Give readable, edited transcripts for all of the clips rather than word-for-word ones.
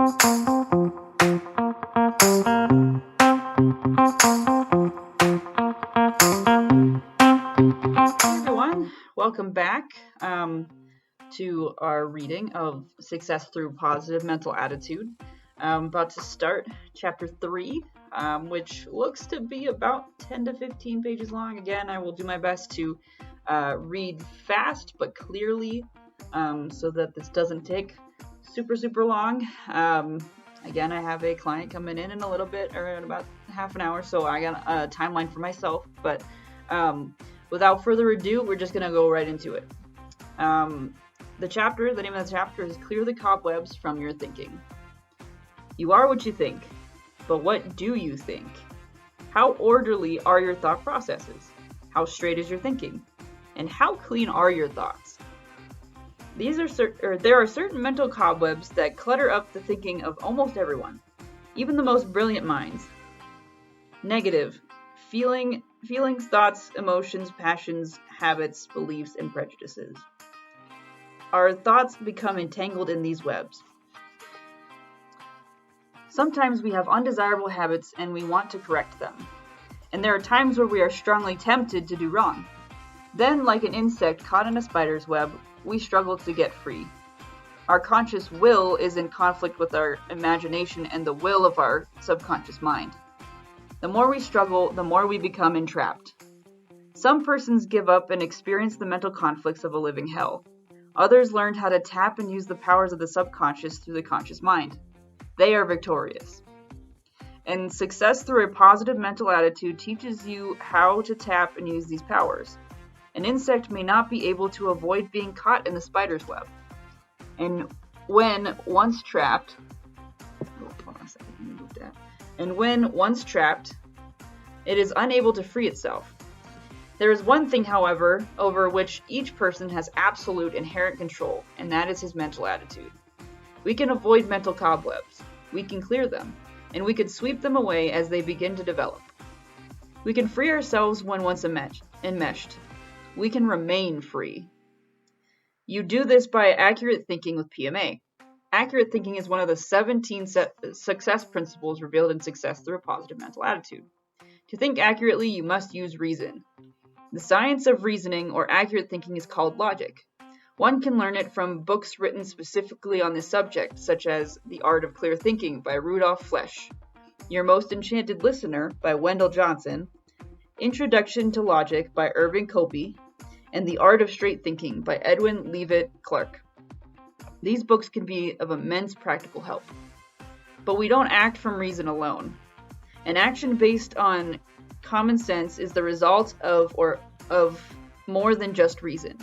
Everyone, welcome back to our reading of Success Through Positive Mental Attitude. I'm about to start chapter 3, which looks to be about 10 to 15 pages long. Again, I will do my best to read fast but clearly so that this doesn't take super long. Again, I have a client coming in a little bit, or in about half an hour, so I got a timeline for myself, but without further ado, we're just going to go right into it. The name of the chapter is Clear the Cobwebs from Your Thinking. You are what you think, but what do you think? How orderly are your thought processes? How straight is your thinking? And how clean are your thoughts? There are certain mental cobwebs that clutter up the thinking of almost everyone, even the most brilliant minds. Negative, feelings, thoughts, emotions, passions, habits, beliefs, and prejudices. Our thoughts become entangled in these webs. Sometimes we have undesirable habits and we want to correct them. And there are times where we are strongly tempted to do wrong. Then, like an insect caught in a spider's web, we struggle to get free. Our conscious will is in conflict with our imagination and the will of our subconscious mind. The more we struggle, the more we become entrapped. Some persons give up and experience the mental conflicts of a living hell. Others learned how to tap and use the powers of the subconscious through the conscious mind. They are victorious. And Success Through a Positive Mental Attitude teaches you how to tap and use these powers. An insect may not be able to avoid being caught in the spider's web. And when once trapped, it is unable to free itself. There is one thing, however, over which each person has absolute inherent control, and that is his mental attitude. We can avoid mental cobwebs, we can clear them, and we can sweep them away as they begin to develop. We can free ourselves when once enmeshed. We can remain free. You do this by accurate thinking with PMA. Accurate thinking is one of the 17 success principles revealed in Success Through a Positive Mental Attitude. To think accurately, you must use reason. The science of reasoning or accurate thinking is called logic. One can learn it from books written specifically on this subject, such as The Art of Clear Thinking by Rudolf Flesch, Your Most Enchanted Listener by Wendell Johnson, Introduction to Logic by Irving Copey, and The Art of Straight Thinking by Edwin Leavitt Clark. These books can be of immense practical help. But we don't act from reason alone. An action based on common sense is the result of more than just reason.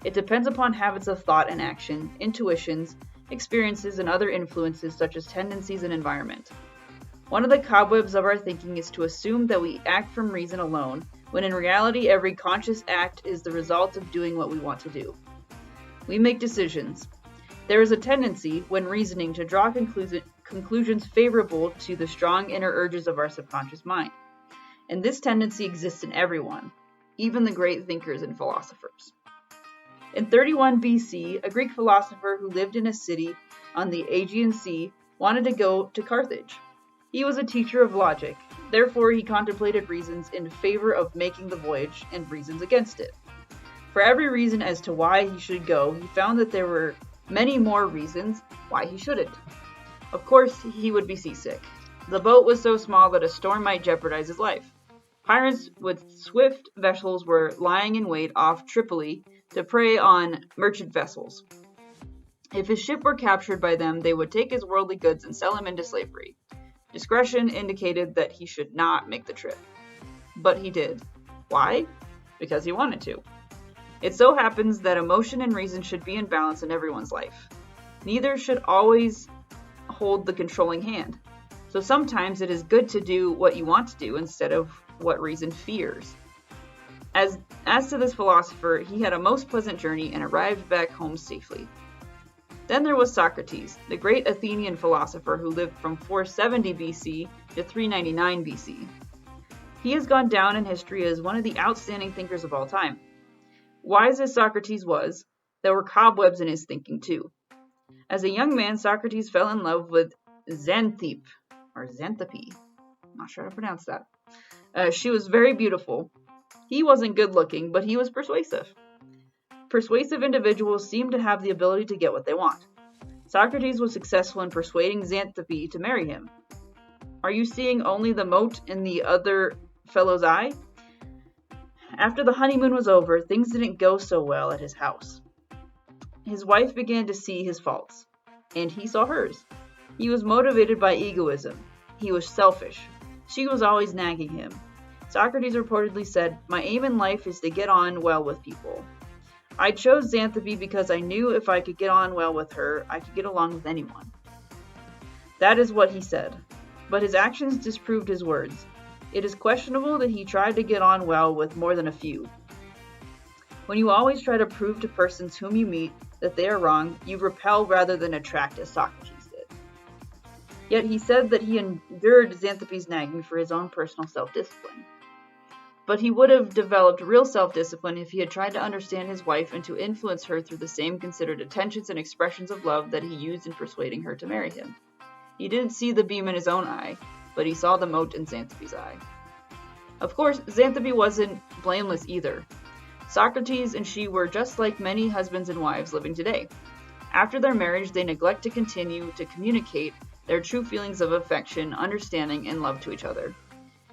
It depends upon habits of thought and action, intuitions, experiences, and other influences such as tendencies and environment. One of the cobwebs of our thinking is to assume that we act from reason alone, when in reality every conscious act is the result of doing what we want to do. We make decisions. There is a tendency, when reasoning, to draw conclusions favorable to the strong inner urges of our subconscious mind. And this tendency exists in everyone, even the great thinkers and philosophers. In 31 BC, a Greek philosopher who lived in a city on the Aegean Sea wanted to go to Carthage. He was a teacher of logic, therefore he contemplated reasons in favor of making the voyage and reasons against it. For every reason as to why he should go, he found that there were many more reasons why he shouldn't. Of course, he would be seasick. The boat was so small that a storm might jeopardize his life. Pirates with swift vessels were lying in wait off Tripoli to prey on merchant vessels. If his ship were captured by them, they would take his worldly goods and sell him into slavery. Discretion indicated that he should not make the trip. But he did. Why? Because he wanted to. It so happens that emotion and reason should be in balance in everyone's life. Neither should always hold the controlling hand. So sometimes it is good to do what you want to do instead of what reason fears. As to this philosopher, he had a most pleasant journey and arrived back home safely. Then there was Socrates, the great Athenian philosopher who lived from 470 BC to 399 BC. He has gone down in history as one of the outstanding thinkers of all time. Wise as Socrates was, there were cobwebs in his thinking too. As a young man, Socrates fell in love with Xanthippe, or Xanthippe. Not sure how to pronounce that. She was very beautiful. He wasn't good looking, but he was persuasive. Persuasive individuals seem to have the ability to get what they want. Socrates was successful in persuading Xanthippe to marry him. Are you seeing only the mote in the other fellow's eye? After the honeymoon was over, things didn't go so well at his house. His wife began to see his faults, and he saw hers. He was motivated by egoism. He was selfish. She was always nagging him. Socrates reportedly said, "My aim in life is to get on well with people. I chose Xanthippe because I knew if I could get on well with her, I could get along with anyone." That is what he said. But his actions disproved his words. It is questionable that he tried to get on well with more than a few. When you always try to prove to persons whom you meet that they are wrong, you repel rather than attract, as Socrates did. Yet he said that he endured Xanthippe's nagging for his own personal self-discipline. But he would have developed real self-discipline if he had tried to understand his wife and to influence her through the same considered attentions and expressions of love that he used in persuading her to marry him. He didn't see the beam in his own eye, but he saw the mote in Xanthippe's eye. Of course, Xanthippe wasn't blameless either. Socrates and she were just like many husbands and wives living today. After their marriage, they neglect to continue to communicate their true feelings of affection, understanding, and love to each other.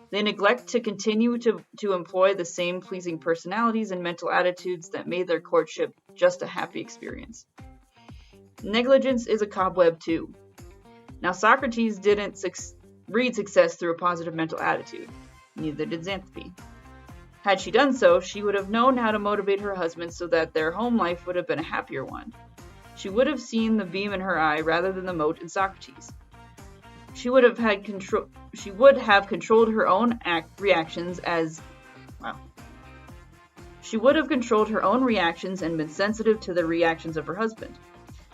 They neglect to continue to employ the same pleasing personalities and mental attitudes that made their courtship just a happy experience. Negligence is a cobweb too. Now, Socrates didn't read success through a positive mental attitude. Neither did Xanthippe. Had she done so, she would have known how to motivate her husband so that their home life would have been a happier one. She would have seen the beam in her eye rather than the mote in Socrates. She would have controlled her own reactions She would have controlled her own reactions and been sensitive to the reactions of her husband.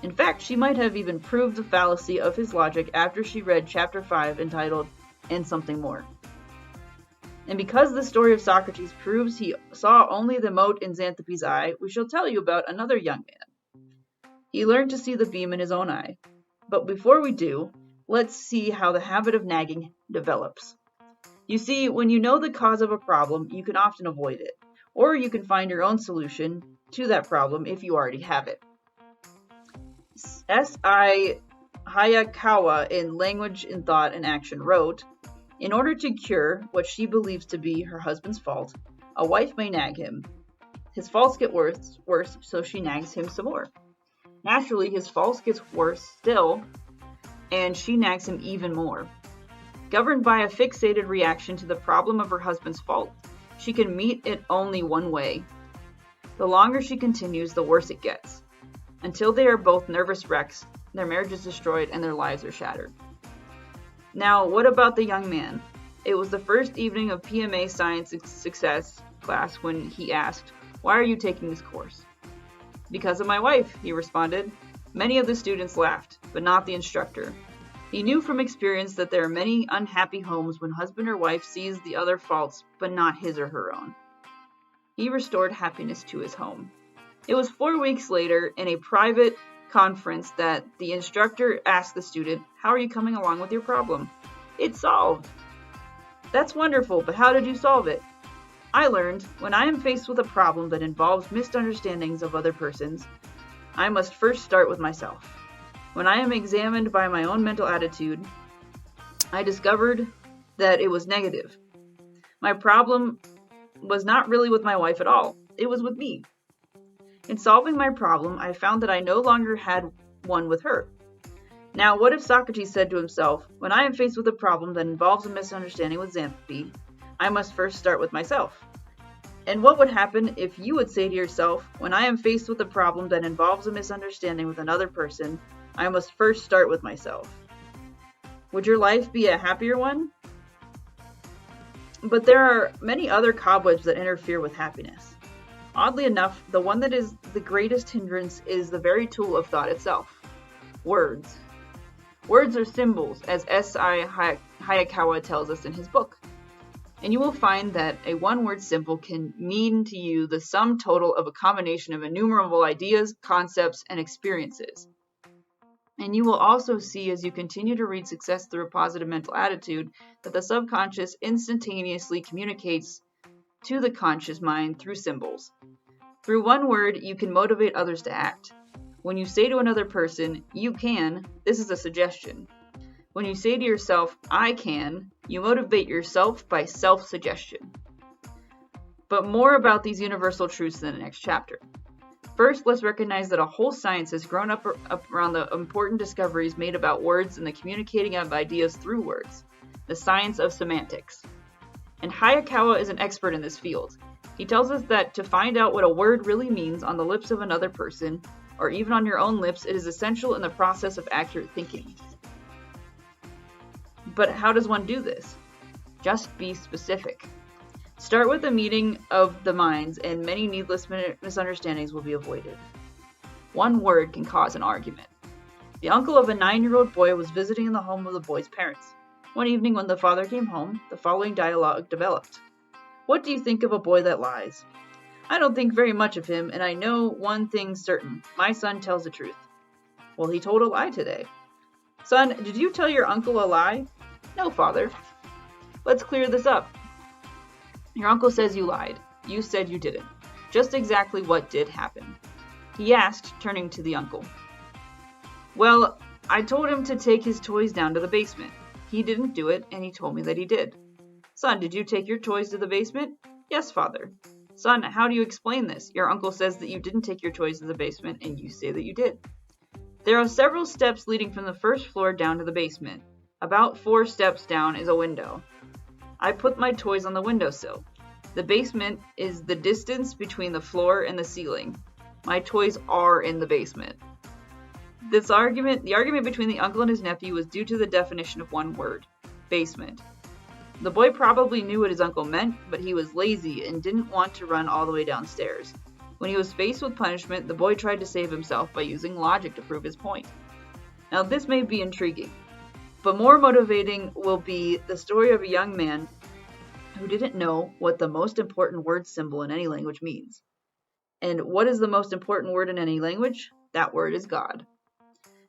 In fact, she might have even proved the fallacy of his logic after she read chapter 5 entitled, "And Something More." And because the story of Socrates proves he saw only the mote in Xanthippe's eye, we shall tell you about another young man. He learned to see the beam in his own eye. But before we do, let's see how the habit of nagging develops. You see, when you know the cause of a problem, you can often avoid it, or you can find your own solution to that problem if you already have it. S.I. Hayakawa in Language in Thought and Action wrote, "In order to cure what she believes to be her husband's fault, a wife may nag him. His faults get worse, so she nags him some more. Naturally, his faults get worse still, and she nags him even more. Governed by a fixated reaction to the problem of her husband's fault, she can meet it only one way. The longer she continues, the worse it gets. Until they are both nervous wrecks, their marriage is destroyed and their lives are shattered." Now, what about the young man? It was the first evening of PMA Science Success class when he asked, "Why are you taking this course?" "Because of my wife," he responded. Many of the students laughed, but not the instructor. He knew from experience that there are many unhappy homes when husband or wife sees the other faults, but not his or her own. He restored happiness to his home. It was 4 weeks later, in a private conference, that the instructor asked the student, "How are you coming along with your problem?" "It's solved." "That's wonderful, but how did you solve it?" "I learned, when I am faced with a problem that involves misunderstandings of other persons, I must first start with myself. When I am examined by my own mental attitude, I discovered that it was negative. My problem was not really with my wife at all. It was with me. In solving my problem, I found that I no longer had one with her. Now, what if Socrates said to himself, when I am faced with a problem that involves a misunderstanding with Xanthippe, I must first start with myself? And what would happen if you would say to yourself, when I am faced with a problem that involves a misunderstanding with another person, I must first start with myself? Would your life be a happier one? But there are many other cobwebs that interfere with happiness. Oddly enough, the one that is the greatest hindrance is the very tool of thought itself: words. Words are symbols, as S.I. Hayakawa tells us in his book. And you will find that a one-word symbol can mean to you the sum total of a combination of innumerable ideas, concepts, and experiences. And you will also see as you continue to read Success Through a Positive Mental Attitude that the subconscious instantaneously communicates to the conscious mind through symbols. Through one word, you can motivate others to act. When you say to another person, "You can," this is a suggestion. When you say to yourself, "I can," you motivate yourself by self-suggestion. But more about these universal truths in the next chapter. First, let's recognize that a whole science has grown up around the important discoveries made about words and the communicating of ideas through words, the science of semantics. And Hayakawa is an expert in this field. He tells us that to find out what a word really means on the lips of another person, or even on your own lips, it is essential in the process of accurate thinking. But how does one do this? Just be specific. Start with a meeting of the minds, and many needless misunderstandings will be avoided. One word can cause an argument. The uncle of a 9-year-old boy was visiting in the home of the boy's parents. One evening when the father came home, the following dialogue developed. "What do you think of a boy that lies?" "I don't think very much of him, and I know one thing certain. My son tells the truth." "Well, he told a lie today." "Son, did you tell your uncle a lie?" "No, father." "Let's clear this up. Your uncle says you lied. You said you didn't. Just exactly what did happen?" He asked, turning to the uncle. "Well, I told him to take his toys down to the basement. He didn't do it, and he told me that he did." "Son, did you take your toys to the basement?" "Yes, father." "Son, how do you explain this? Your uncle says that you didn't take your toys to the basement, and you say that you did." "There are several steps leading from the first floor down to the basement. About 4 steps down is a window. I put my toys on the windowsill. The basement is the distance between the floor and the ceiling. My toys are in the basement." The argument between the uncle and his nephew was due to the definition of one word, basement. The boy probably knew what his uncle meant, but he was lazy and didn't want to run all the way downstairs. When he was faced with punishment, the boy tried to save himself by using logic to prove his point. Now this may be intriguing, but more motivating will be the story of a young man who didn't know what the most important word symbol in any language means. And what is the most important word in any language? That word is God.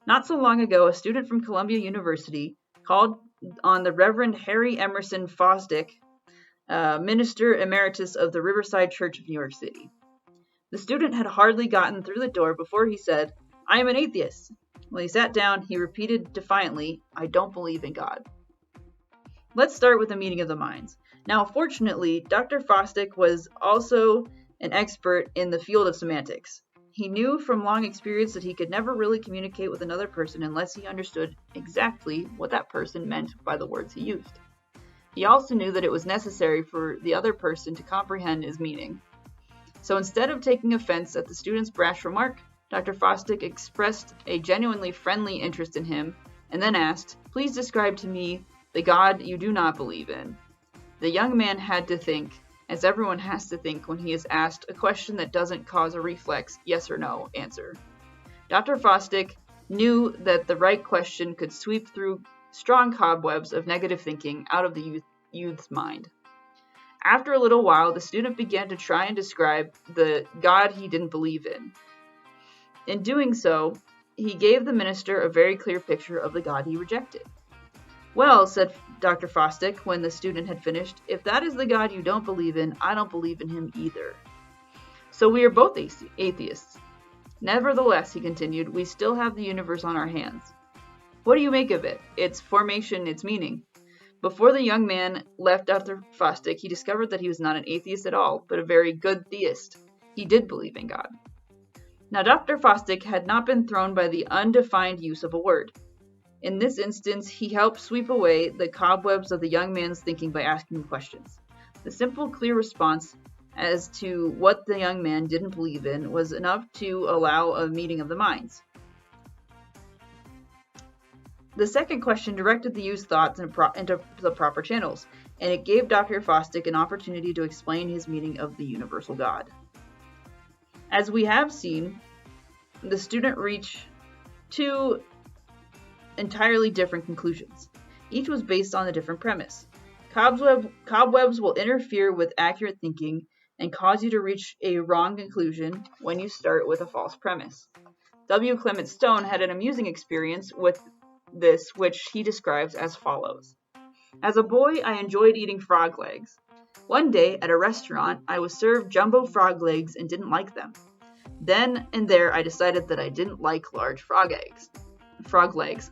Not so long ago, a student from Columbia University called on the Reverend Harry Emerson Fosdick, minister emeritus of the Riverside Church of New York City. The student had hardly gotten through the door before he said, "I am an atheist." When he sat down, he repeated defiantly, "I don't believe in God." Let's start with the meeting of the minds. Now, fortunately, Dr. Fosdick was also an expert in the field of semantics. He knew from long experience that he could never really communicate with another person unless he understood exactly what that person meant by the words he used. He also knew that it was necessary for the other person to comprehend his meaning. So instead of taking offense at the student's brash remark, Dr. Fosdick expressed a genuinely friendly interest in him and then asked, "Please describe to me the God you do not believe in." The young man had to think, as everyone has to think when he is asked a question that doesn't cause a reflex yes or no answer. Dr. Fosdick knew that the right question could sweep through strong cobwebs of negative thinking out of the youth's mind. After a little while, the student began to try and describe the God he didn't believe in. In doing so, he gave the minister a very clear picture of the God he rejected. "Well," said Dr. Fosdick when the student had finished, "if that is the God you don't believe in, I don't believe in him either. So we are both atheists. Nevertheless," he continued, "we still have the universe on our hands. What do you make of it? Its formation, its meaning?" Before the young man left Dr. Fosdick, he discovered that he was not an atheist at all, but a very good theist. He did believe in God. Now, Dr. Fosdick had not been thrown by the undefined use of a word. In this instance, he helped sweep away the cobwebs of the young man's thinking by asking questions. The simple, clear response as to what the young man didn't believe in was enough to allow a meeting of the minds. The second question directed the youth's thoughts into the proper channels, and it gave Dr. Fosdick an opportunity to explain his meaning of the universal God. As we have seen, the student reached 2 entirely different conclusions. Each was based on a different premise. Cobwebs will interfere with accurate thinking and cause you to reach a wrong conclusion when you start with a false premise. W. Clement Stone had an amusing experience with this, which he describes as follows. As a boy, I enjoyed eating frog legs. One day, at a restaurant, I was served jumbo frog legs and didn't like them. Then and there, I decided that I didn't like large frog legs.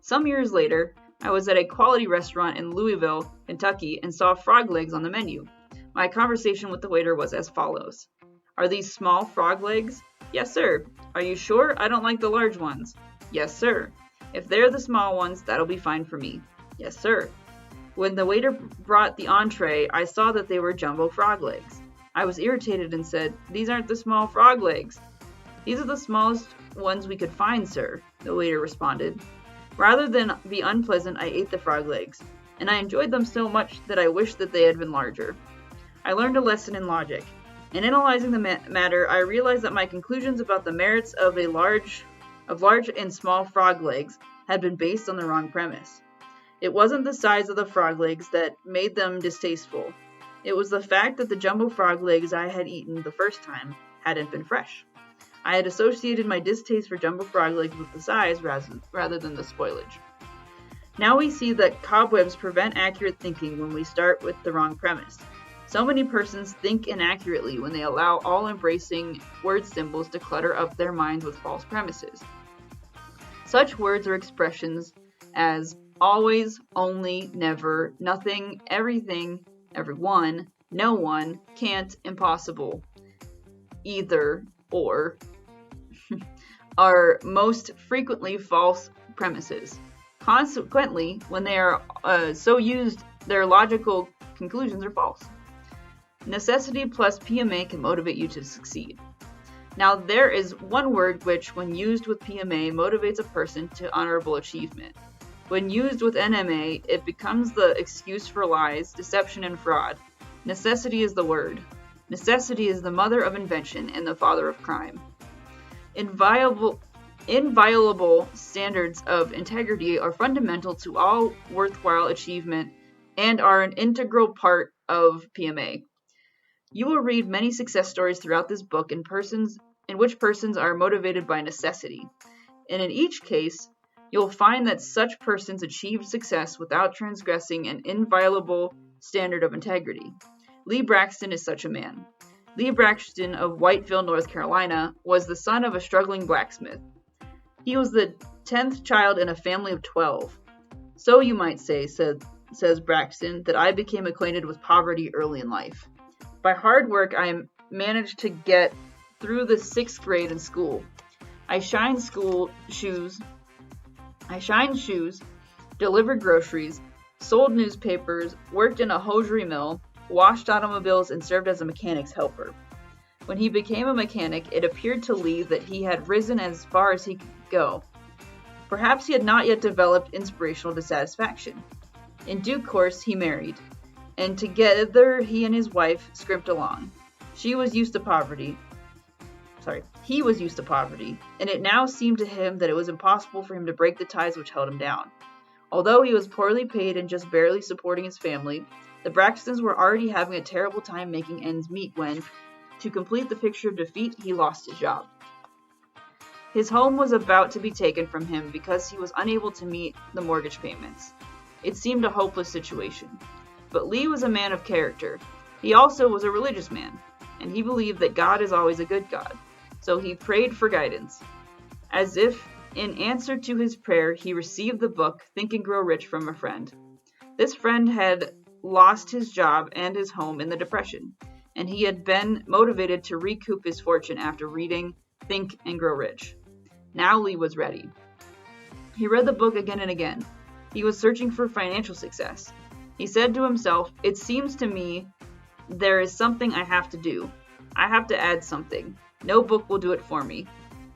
Some years later, I was at a quality restaurant in Louisville, Kentucky, and saw frog legs on the menu. My conversation with the waiter was as follows. Are these small frog legs? Yes, sir. Are you sure? I don't like the large ones. Yes, sir. If they're the small ones, that'll be fine for me. Yes, sir. When the waiter brought the entree, I saw that they were jumbo frog legs. I was irritated and said, These aren't the small frog legs. These are the smallest ones we could find, sir, the waiter responded. Rather than be unpleasant, I ate the frog legs, and I enjoyed them so much that I wished that they had been larger. I learned a lesson in logic. In analyzing the matter, I realized that my conclusions about the merits of large and small frog legs had been based on the wrong premise. It wasn't the size of the frog legs that made them distasteful. It was the fact that the jumbo frog legs I had eaten the first time hadn't been fresh. I had associated my distaste for jumbo frog legs with the size rather than the spoilage. Now we see that cobwebs prevent accurate thinking when we start with the wrong premise. So many persons think inaccurately when they allow all-embracing word symbols to clutter up their minds with false premises. Such words or expressions as always, only, never, nothing, everything, everyone, no one, can't, impossible, either, or are most frequently false premises. Consequently, when they are so used, their logical conclusions are false. Necessity plus PMA can motivate you to succeed. Now, there is one word which, when used with PMA, motivates a person to honorable achievement. When used with NMA, it becomes the excuse for lies, deception, and fraud. Necessity is the word. Necessity is the mother of invention and the father of crime. Inviolable standards of integrity are fundamental to all worthwhile achievement and are an integral part of PMA. You will read many success stories throughout this book in which persons are motivated by necessity, and in each case, you'll find that such persons achieved success without transgressing an inviolable standard of integrity. Lee Braxton is such a man. Lee Braxton of Whiteville, North Carolina, was the son of a struggling blacksmith. He was the 10th child in a family of 12. So you might say, says Braxton, that I became acquainted with poverty early in life. By hard work, I managed to get through the 6th grade in school. I shined shoes, delivered groceries, sold newspapers, worked in a hosiery mill, washed automobiles, and served as a mechanic's helper. When he became a mechanic, it appeared to Lee that he had risen as far as he could go. Perhaps he had not yet developed inspirational dissatisfaction. In due course, he married, and together he and his wife scrimped along. He was used to poverty, and it now seemed to him that it was impossible for him to break the ties which held him down. Although he was poorly paid and just barely supporting his family, the Braxtons were already having a terrible time making ends meet when, to complete the picture of defeat, he lost his job. His home was about to be taken from him because he was unable to meet the mortgage payments. It seemed a hopeless situation. But Lee was a man of character. He also was a religious man, and he believed that God is always a good God. So he prayed for guidance. As if in answer to his prayer, he received the book Think and Grow Rich from a friend. This friend had lost his job and his home in the Depression, and he had been motivated to recoup his fortune after reading Think and Grow Rich. Now Lee was ready. He read the book again and again. He was searching for financial success. He said to himself, "It seems to me there is something I have to do. I have to add something. No book will do it for me.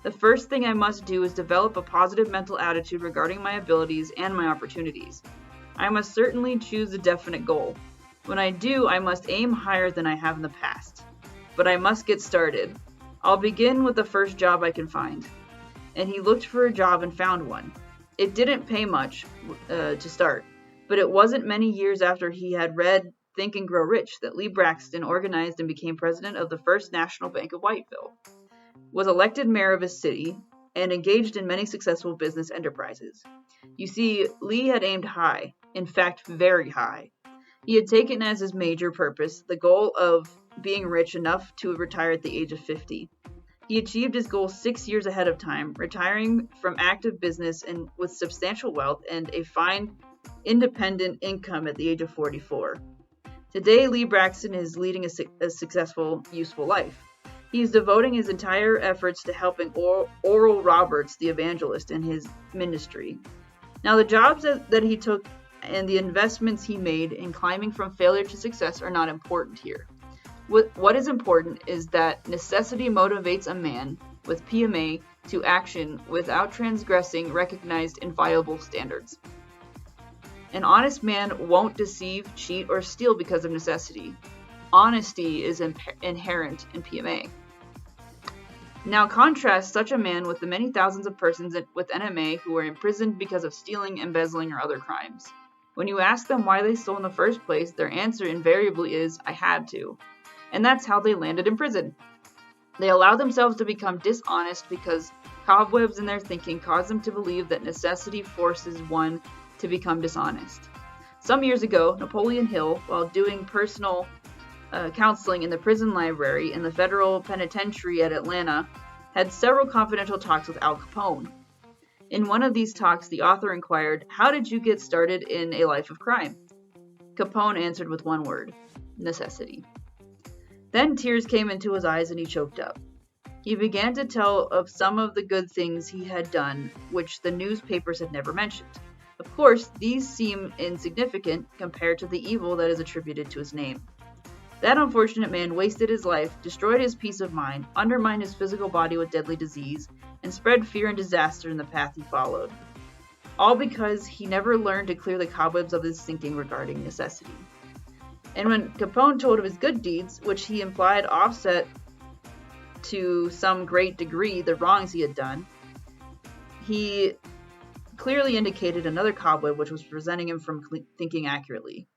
The first thing I must do is develop a positive mental attitude regarding my abilities and my opportunities. I must certainly choose a definite goal. When I do, I must aim higher than I have in the past. But I must get started. I'll begin with the first job I can find." And he looked for a job and found one. It didn't pay much to start, but it wasn't many years after he had read Think and Grow Rich that Lee Braxton organized and became president of the First National Bank of Whiteville. was elected mayor of his city, and engaged in many successful business enterprises. You see, Lee had aimed high, in fact, very high. He had taken as his major purpose the goal of being rich enough to retire at the age of 50. He achieved his goal 6 years ahead of time, retiring from active business and with substantial wealth and a fine, independent income at the age of 44. Today, Lee Braxton is leading a successful, useful life. He is devoting his entire efforts to helping Oral Roberts, the evangelist, in his ministry. Now, the jobs that he took and the investments he made in climbing from failure to success are not important here. What is important is that necessity motivates a man with PMA to action without transgressing recognized inviolable standards. An honest man won't deceive, cheat, or steal because of necessity. Honesty is inherent in PMA. Now contrast such a man with the many thousands of persons with NMA who are imprisoned because of stealing, embezzling, or other crimes. When you ask them why they stole in the first place, their answer invariably is, "I had to." And that's how they landed in prison. They allow themselves to become dishonest because cobwebs in their thinking cause them to believe that necessity forces one to become dishonest. Some years ago, Napoleon Hill, while doing personal counseling in the prison library in the federal penitentiary at Atlanta, had several confidential talks with Al Capone. In one of these talks, the author inquired, "How did you get started in a life of crime?" Capone answered with one word, "necessity." Then tears came into his eyes and he choked up. He began to tell of some of the good things he had done, which the newspapers had never mentioned. Of course, these seem insignificant compared to the evil that is attributed to his name. That unfortunate man wasted his life, destroyed his peace of mind, undermined his physical body with deadly disease, and spread fear and disaster in the path he followed. All because he never learned to clear the cobwebs of his thinking regarding necessity. And when Capone told of his good deeds, which he implied offset to some great degree the wrongs he had done, he clearly indicated another cobweb which was preventing him from thinking accurately.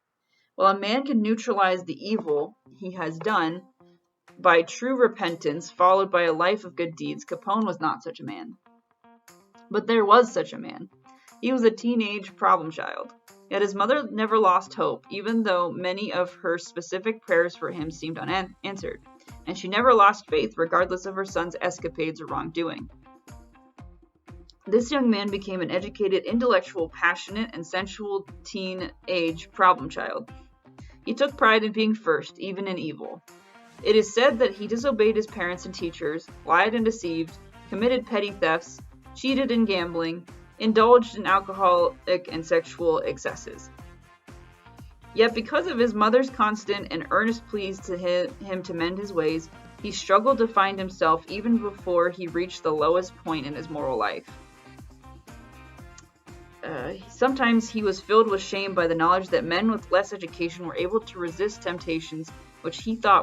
While a man can neutralize the evil he has done by true repentance followed by a life of good deeds, Capone was not such a man. But there was such a man. He was a teenage problem child. Yet his mother never lost hope, even though many of her specific prayers for him seemed unanswered, and she never lost faith regardless of her son's escapades or wrongdoing. This young man became an educated, intellectual, passionate, and sensual teen-age problem child. He took pride in being first, even in evil. It is said that he disobeyed his parents and teachers, lied and deceived, committed petty thefts, cheated in gambling, indulged in alcoholic and sexual excesses. Yet because of his mother's constant and earnest pleas to him to mend his ways, he struggled to find himself even before he reached the lowest point in his moral life. Sometimes he was filled with shame by the knowledge that men with less education were able to resist temptations which he thought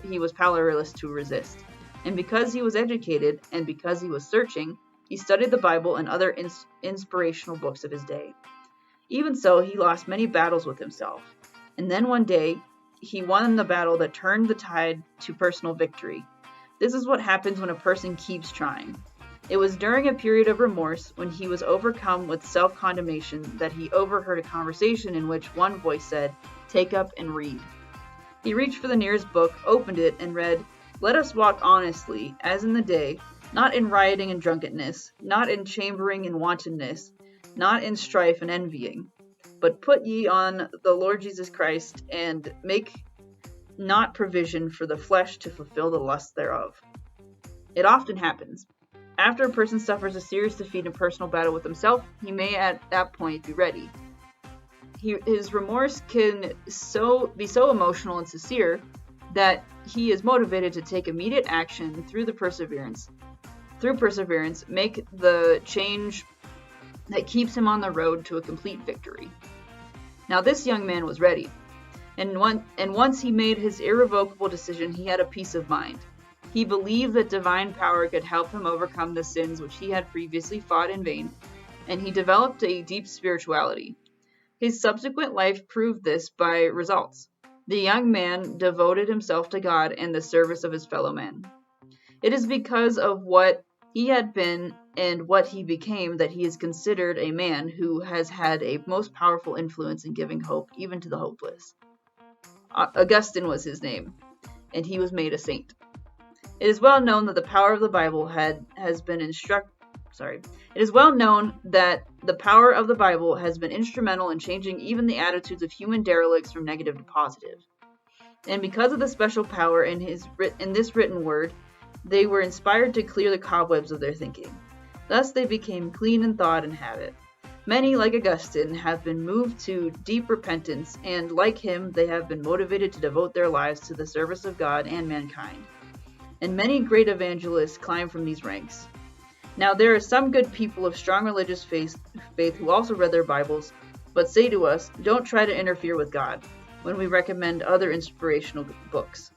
he was powerless to resist. And because he was educated, and because he was searching, he studied the Bible and other inspirational books of his day. Even so, he lost many battles with himself. And then one day, he won the battle that turned the tide to personal victory. This is what happens when a person keeps trying. It was during a period of remorse, when he was overcome with self-condemnation, that he overheard a conversation in which one voice said, "Take up and read." He reached for the nearest book, opened it, and read, "Let us walk honestly, as in the day, not in rioting and drunkenness, not in chambering and wantonness, not in strife and envying, but put ye on the Lord Jesus Christ, and make not provision for the flesh to fulfill the lusts thereof." It often happens. After a person suffers a serious defeat in personal battle with himself, he may at that point be ready. His remorse can be so emotional and sincere that he is motivated to take immediate action through perseverance, make the change that keeps him on the road to a complete victory. Now this young man was ready, and once he made his irrevocable decision, he had a peace of mind. He believed that divine power could help him overcome the sins which he had previously fought in vain, and he developed a deep spirituality. His subsequent life proved this by results. The young man devoted himself to God and the service of his fellow men. It is because of what he had been and what he became that he is considered a man who has had a most powerful influence in giving hope even to the hopeless. Augustine was his name, and he was made a saint. It is well known that the power of the Bible has been instrumental in changing even the attitudes of human derelicts from negative to positive. And because of the special power in this written word, they were inspired to clear the cobwebs of their thinking. Thus they became clean in thought and habit. Many, like Augustine, have been moved to deep repentance, and like him, they have been motivated to devote their lives to the service of God and mankind. And many great evangelists climb from these ranks. Now there are some good people of strong religious faith who also read their Bibles, but say to us, don't try to interfere with God, when we recommend other inspirational books.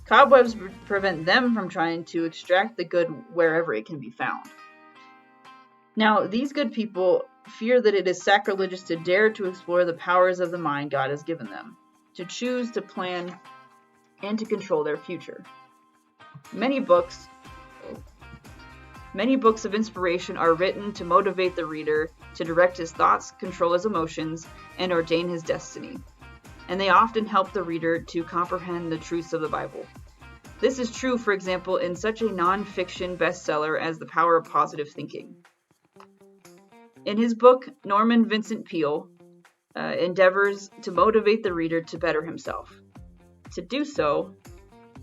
Cobwebs prevent them from trying to extract the good wherever it can be found. Now, these good people fear that it is sacrilegious to dare to explore the powers of the mind God has given them, to choose to plan and to control their future. Many books of inspiration are written to motivate the reader, to direct his thoughts, control his emotions, and ordain his destiny. And they often help the reader to comprehend the truths of the Bible. This is true, for example, in such a non-fiction bestseller as The Power of Positive Thinking. In his book, Norman Vincent Peale endeavors to motivate the reader to better himself. To do so,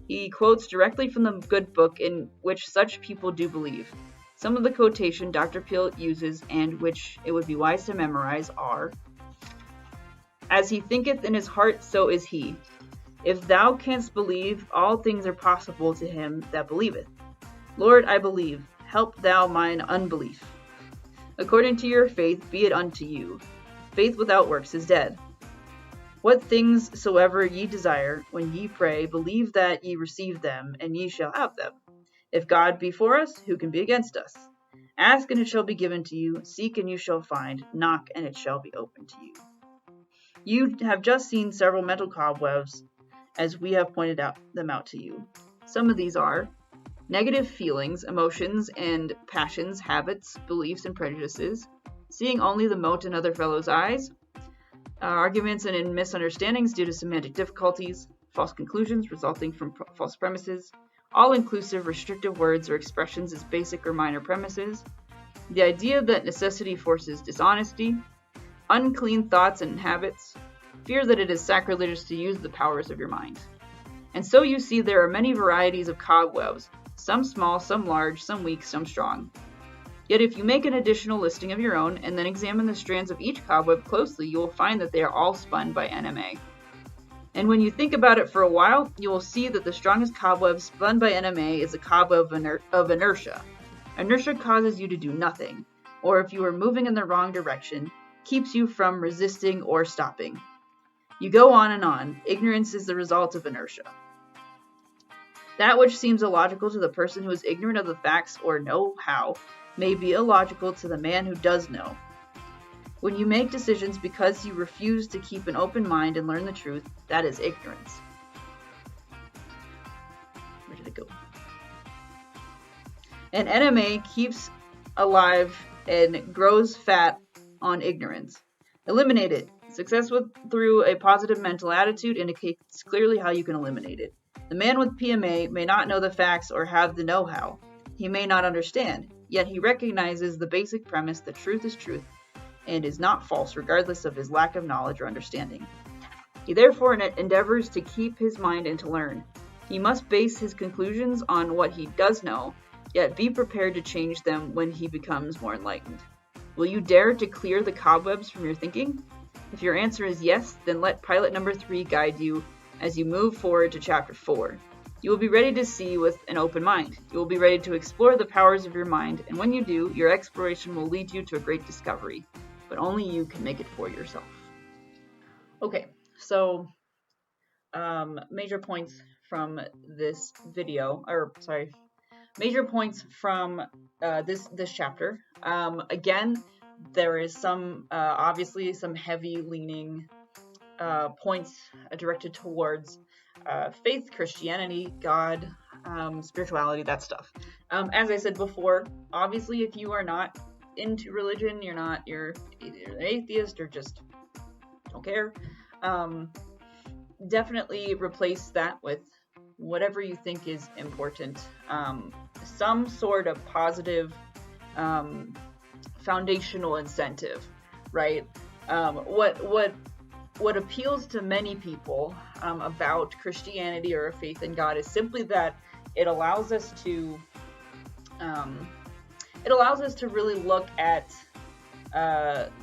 he quotes directly from the good book in which such people do believe. Some of the quotation Dr. Peale uses, and which it would be wise to memorize, are, "As he thinketh in his heart, so is he. If thou canst believe, all things are possible to him that believeth. Lord, I believe. Help thou mine unbelief. According to your faith be it unto you. Faith without works is dead. What things soever ye desire, when ye pray, believe that ye receive them, and ye shall have them. If God be for us, who can be against us? Ask, and it shall be given to you. Seek, and you shall find. Knock, and it shall be opened to you." You have just seen several mental cobwebs, as we have pointed them out to you. Some of these are negative feelings, emotions, and passions, habits, beliefs, and prejudices, seeing only the mote in other fellows' eyes, arguments and misunderstandings due to semantic difficulties, false conclusions resulting from false premises, all-inclusive restrictive words or expressions as basic or minor premises, the idea that necessity forces dishonesty, unclean thoughts and habits, fear that it is sacrilegious to use the powers of your mind. And so you see there are many varieties of cobwebs, some small, some large, some weak, some strong. Yet if you make an additional listing of your own and then examine the strands of each cobweb closely, you will find that they are all spun by NMA. And when you think about it for a while, you will see that the strongest cobweb spun by NMA is a cobweb of inertia. Inertia causes you to do nothing, or if you are moving in the wrong direction, keeps you from resisting or stopping. You go on and on. Ignorance is the result of inertia. That which seems illogical to the person who is ignorant of the facts or know-how may be illogical to the man who does know. When you make decisions because you refuse to keep an open mind and learn the truth, that is ignorance. Where did it go? And NMA keeps alive and grows fat on ignorance. Eliminate it. Success through a positive mental attitude indicates clearly how you can eliminate it. The man with PMA may not know the facts or have the know-how. He may not understand, yet he recognizes the basic premise that truth is truth and is not false regardless of his lack of knowledge or understanding. He therefore endeavors to keep his mind and to learn. He must base his conclusions on what he does know, yet be prepared to change them when he becomes more enlightened. Will you dare to clear the cobwebs from your thinking? If your answer is yes, then let pilot number 3 guide you as you move forward to chapter 4. You will be ready to see with an open mind. You will be ready to explore the powers of your mind, and when you do, your exploration will lead you to a great discovery. But only you can make it for yourself. Okay, so major points from this video, major points from this chapter. Again, there is some obviously some heavy leaning points directed towards faith, Christianity, God, spirituality, that stuff. As I said before, obviously, if you are not into religion, you're either an atheist or just don't care, definitely replace that with whatever you think is important. Some sort of positive foundational incentive, right? What appeals to many people about Christianity or a faith in God is simply that it allows us to really look at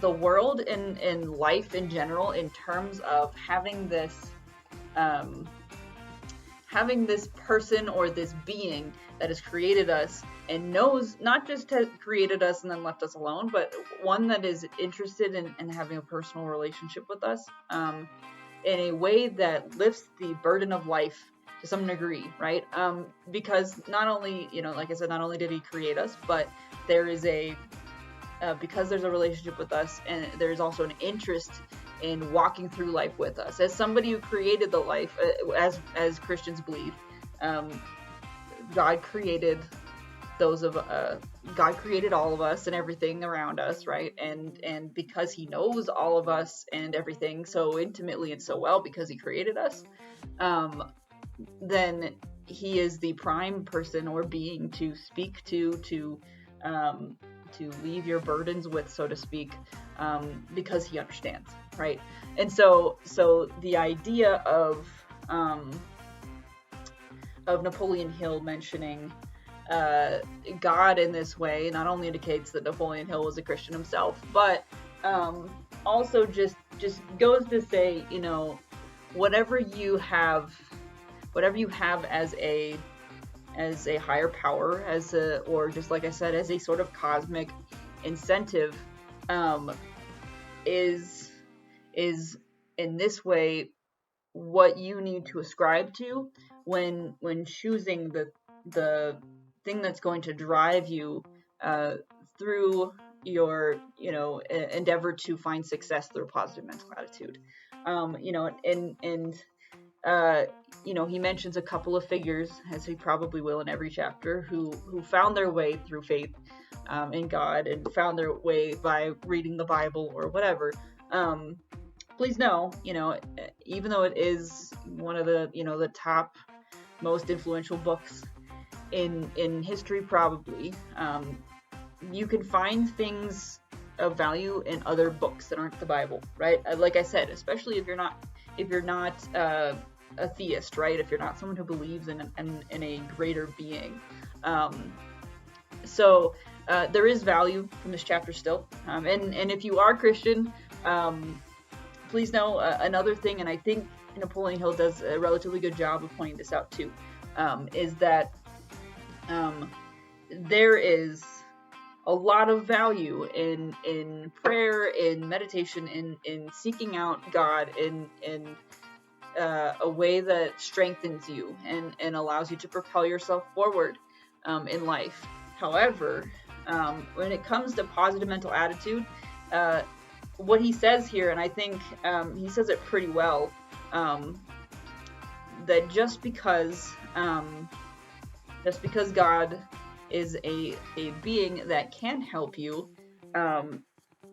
the world and life in general in terms of having this person or this being that has created us and knows not just has created us and then left us alone, but one that is interested in having a personal relationship with us in a way that lifts the burden of life to some degree, right? Because not only, like I said, not only did he create us, but there is because there's a relationship with us, and there's also an interest in walking through life with us. As somebody who created the life, as Christians believe, God created God created all of us and everything around us, right? And because he knows all of us and everything so intimately and so well because he created us, then he is the prime person or being to speak to leave your burdens with, so to speak, because he understands, right? And so the idea of Napoleon Hill mentioning God in this way not only indicates that Napoleon Hill was a Christian himself, but also just goes to say, whatever you have as a higher power, or just like I said, as a sort of cosmic incentive, is in this way what you need to ascribe to when choosing the thing that's going to drive you through your endeavor to find success through a positive mental attitude. He mentions a couple of figures, as he probably will in every chapter, who found their way through faith in God and found their way by reading the Bible or whatever. Please know, even though it is one of the top most influential books in history, probably, you can find things of value in other books that aren't the Bible, right? Like I said, especially if you're not a theist, right? If you're not someone who believes in a greater being. So there is value from this chapter still. And if you are Christian, please know another thing, and I think Napoleon Hill does a relatively good job of pointing this out too, is that there is a lot of value in prayer, in meditation, in seeking out God in a way that strengthens you and allows you to propel yourself forward in life. However, when it comes to positive mental attitude, what he says here, and I think he says it pretty well, that just because God is a being that can help you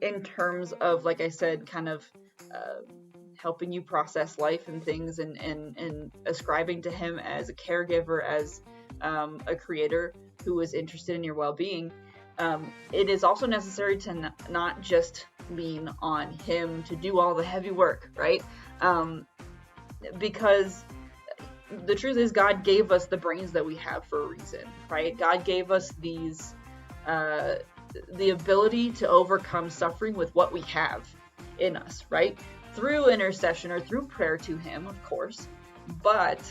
in terms of, like I said, kind of helping you process life and things, and ascribing to him as a caregiver, as a creator who is interested in your well-being, it is also necessary to not just lean on him to do all the heavy work, right? Because the truth is, God gave us the brains that we have for a reason, right? God gave us these the ability to overcome suffering with what we have in us, right? Through intercession or through prayer to him, of course, but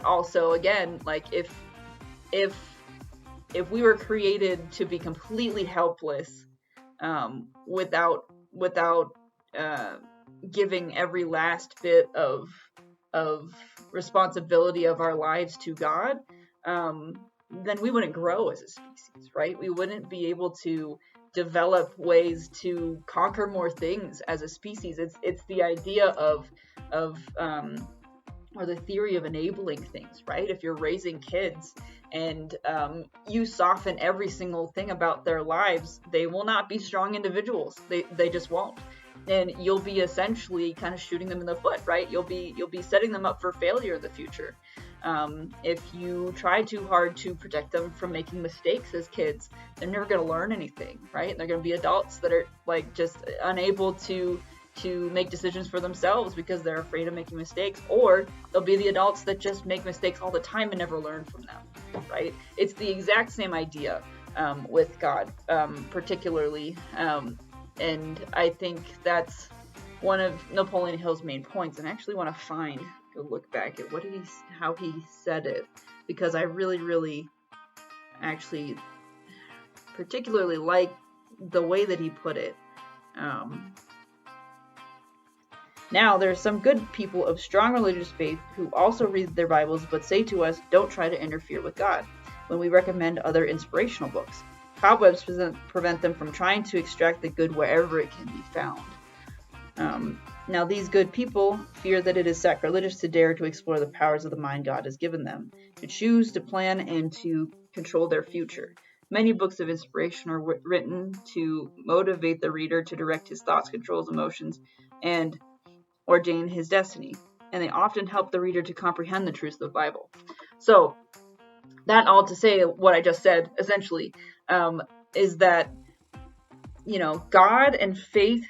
also, again, like if we were created to be completely helpless, without giving every last bit of responsibility of our lives to God, then we wouldn't grow as a species, right? We wouldn't be able to develop ways to conquer more things as a species. It's the idea of or the theory of enabling things, right? If you're raising kids and you soften every single thing about their lives, they will not be strong individuals. They just won't. And you'll be essentially kind of shooting them in the foot, right? You'll be setting them up for failure in the future. If you try too hard to protect them from making mistakes as kids, they're never going to learn anything, right? They're going to be adults that are like just unable to make decisions for themselves because they're afraid of making mistakes, or they'll be the adults that just make mistakes all the time and never learn from them, right? It's the exact same idea with God, particularly, and I think that's one of Napoleon Hill's main points. And I actually want to look back at how he said it, because I really actually particularly like the way that he put it. Now, there are some good people of strong religious faith who also read their Bibles but say to us, don't try to interfere with God, when we recommend other inspirational books. Cobwebs prevent them from trying to extract the good wherever it can be found. Now, these good people fear that it is sacrilegious to dare to explore the powers of the mind God has given them, to choose, to plan, and to control their future. Many books of inspiration are written to motivate the reader to direct his thoughts, control his emotions, and ordain his destiny, and they often help the reader to comprehend the truths of the Bible. So, that all to say what I just said, essentially, is that, God and faith,